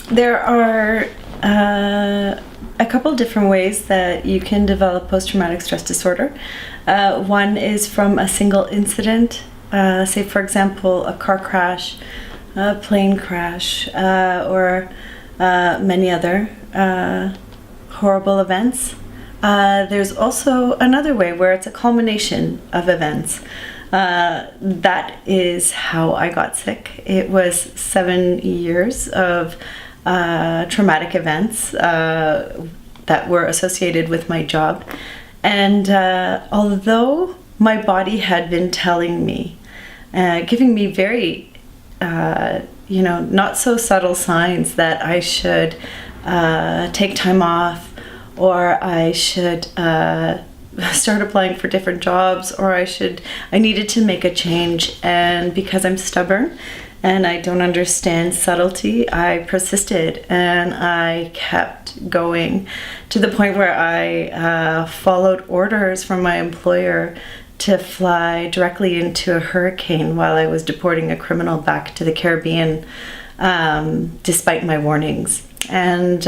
There are a couple different ways that you can develop post-traumatic stress disorder. One is from a single incident, say for example a car crash, a plane crash, or many other horrible events. There's also another way where it's a culmination of events. That is how I got sick. It was 7 years of traumatic events that were associated with my job. And although my body had been telling me, giving me very, not so subtle signs that I should take time off, or I should start applying for different jobs, or I needed to make a change. And because I'm stubborn and I don't understand subtlety, I persisted and I kept going to the point where I followed orders from my employer to fly directly into a hurricane while I was deporting a criminal back to the Caribbean, despite my warnings. And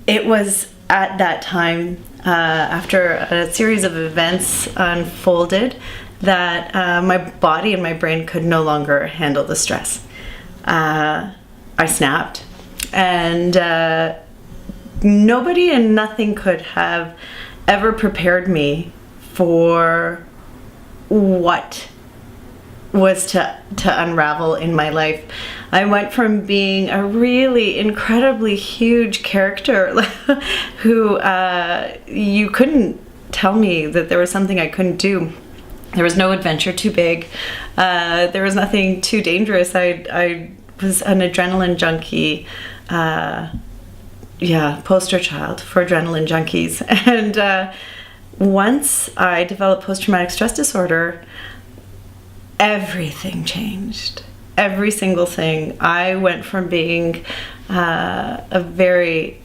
it was at that time, after a series of events unfolded, that my body and my brain could no longer handle the stress. I snapped, and nobody and nothing could have ever prepared me for what was to unravel in my life. I went from being a really incredibly huge character who you couldn't tell me that there was something I couldn't do. There was no adventure too big. There was nothing too dangerous. I was an adrenaline junkie, poster child for adrenaline junkies. And once I developed post-traumatic stress disorder, everything changed. Every single thing. I went from being a very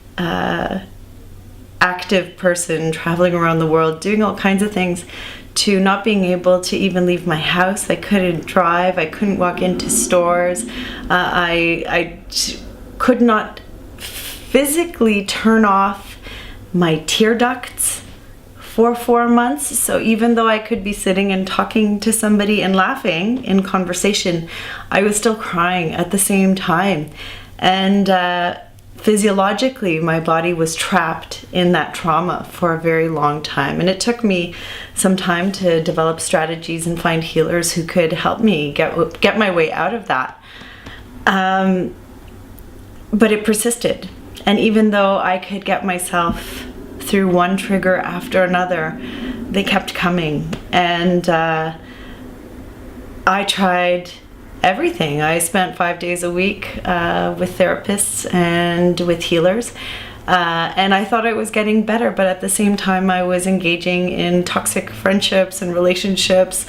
active person, traveling around the world, doing all kinds of things, to not being able to even leave my house. I couldn't drive. I couldn't walk into stores. I could not physically turn off my tear ducts for 4 months. So even though I could be sitting and talking to somebody and laughing in conversation, I was still crying at the same time. And physiologically, my body was trapped in that trauma for a very long time. And it took me some time to develop strategies and find healers who could help me get my way out of that. But it persisted. And even though I could get myself through one trigger after another, they kept coming. And I tried everything. I spent 5 days a week with therapists and with healers. And I thought I was getting better, but at the same time I was engaging in toxic friendships and relationships,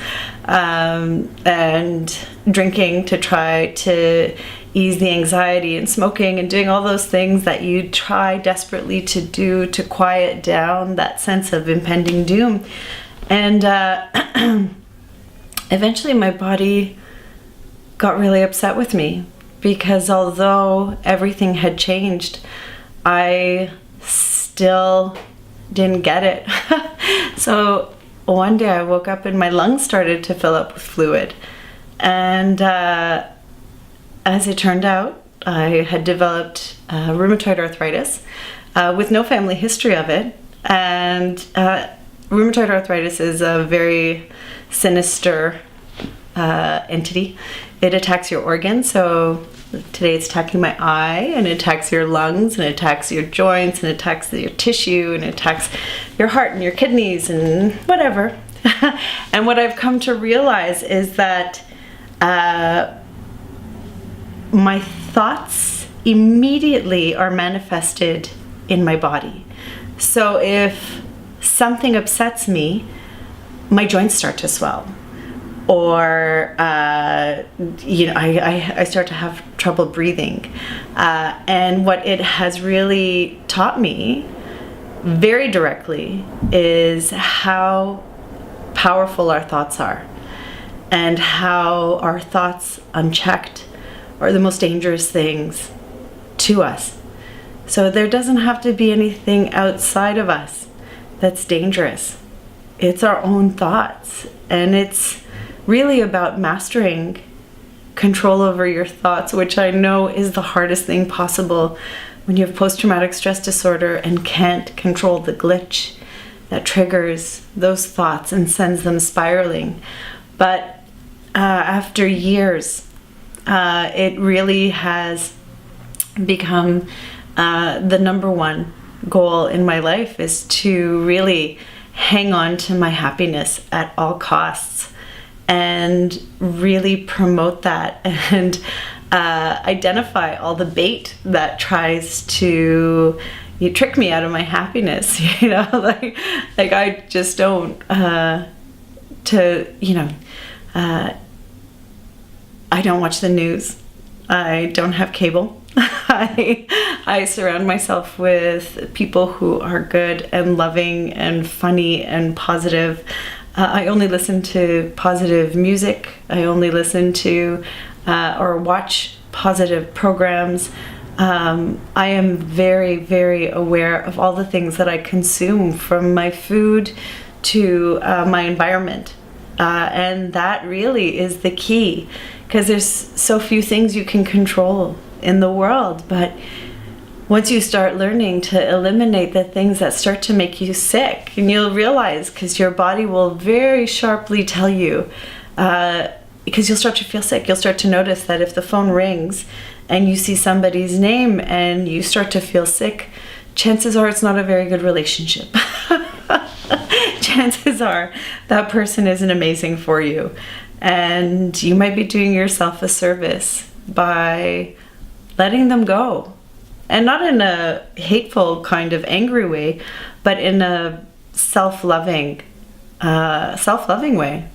and drinking to try to ease the anxiety, and smoking and doing all those things that you try desperately to do to quiet down that sense of impending doom. And eventually my body got really upset with me, because although everything had changed, I still didn't get it. So one day I woke up and my lungs started to fill up with fluid. And as it turned out, I had developed rheumatoid arthritis with no family history of it. And rheumatoid arthritis is a very sinister entity. It attacks your organs. So today it's attacking my eye, and it attacks your lungs, and it attacks your joints, and it attacks your tissue, and it attacks your heart and your kidneys and whatever. And what I've come to realize is that my thoughts immediately are manifested in my body. So if something upsets me, my joints start to swell. Or, I start to have trouble breathing. And what it has really taught me very directly is how powerful our thoughts are, and how our thoughts unchecked are the most dangerous things to us. So there doesn't have to be anything outside of us that's dangerous. It's our own thoughts, and it's really about mastering control over your thoughts, which I know is the hardest thing possible when you have post-traumatic stress disorder and can't control the glitch that triggers those thoughts and sends them spiraling. But after years, it really has become the number one goal in my life is to really hang on to my happiness at all costs and really promote that and identify all the bait that tries to trick me out of my happiness. Like I just don't I don't watch the news. I don't have cable. I surround myself with people who are good and loving and funny and positive. I only listen to positive music. I only listen to or watch positive programs. I am very, very aware of all the things that I consume, from my food to my environment. And that really is the key, because there's so few things you can control in the world. But once you start learning to eliminate the things that start to make you sick, and you'll realize, because your body will very sharply tell you, because you'll start to feel sick. You'll start to notice that if the phone rings and you see somebody's name and you start to feel sick, chances are it's not a very good relationship. Chances are that person isn't amazing for you. And you might be doing yourself a service by letting them go. And not in a hateful kind of angry way, but in a self-loving way,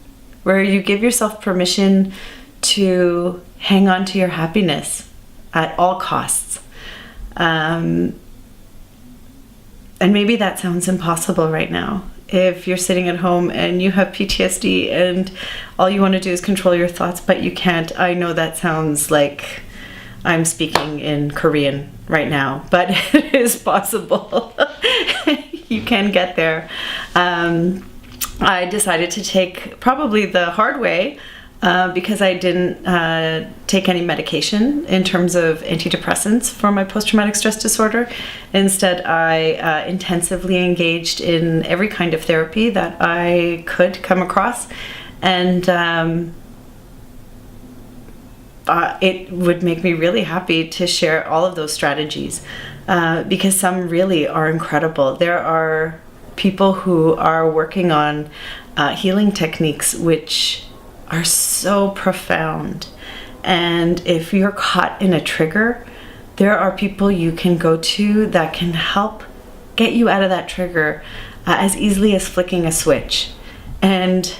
where you give yourself permission to hang on to your happiness at all costs. And maybe that sounds impossible right now. If you're sitting at home and you have PTSD and all you want to do is control your thoughts, but you can't. I know that sounds like I'm speaking in Korean right now, but it is possible. You can get there. I decided to take probably the hard way, because I didn't take any medication in terms of antidepressants for my post-traumatic stress disorder. Instead, I intensively engaged in every kind of therapy that I could come across, and it would make me really happy to share all of those strategies, because some really are incredible. There are people who are working on healing techniques which are so profound. And if you're caught in a trigger, there are people you can go to that can help get you out of that trigger as easily as flicking a switch. And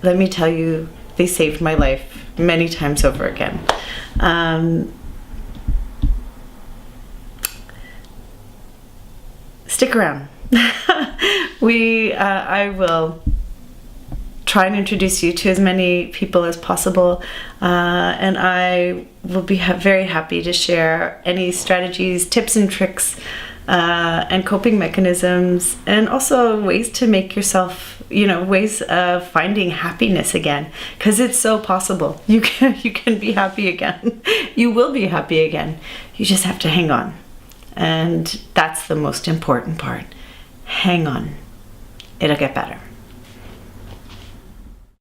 let me tell you, they saved my life many times over again. Stick around. I will try and introduce you to as many people as possible, and I will be very happy to share any strategies, tips and tricks, and coping mechanisms, and also ways to make yourself, ways of finding happiness again, because it's so possible. You can be happy again. You will be happy again. You just have to hang on, and that's the most important part. Hang on. It'll get better.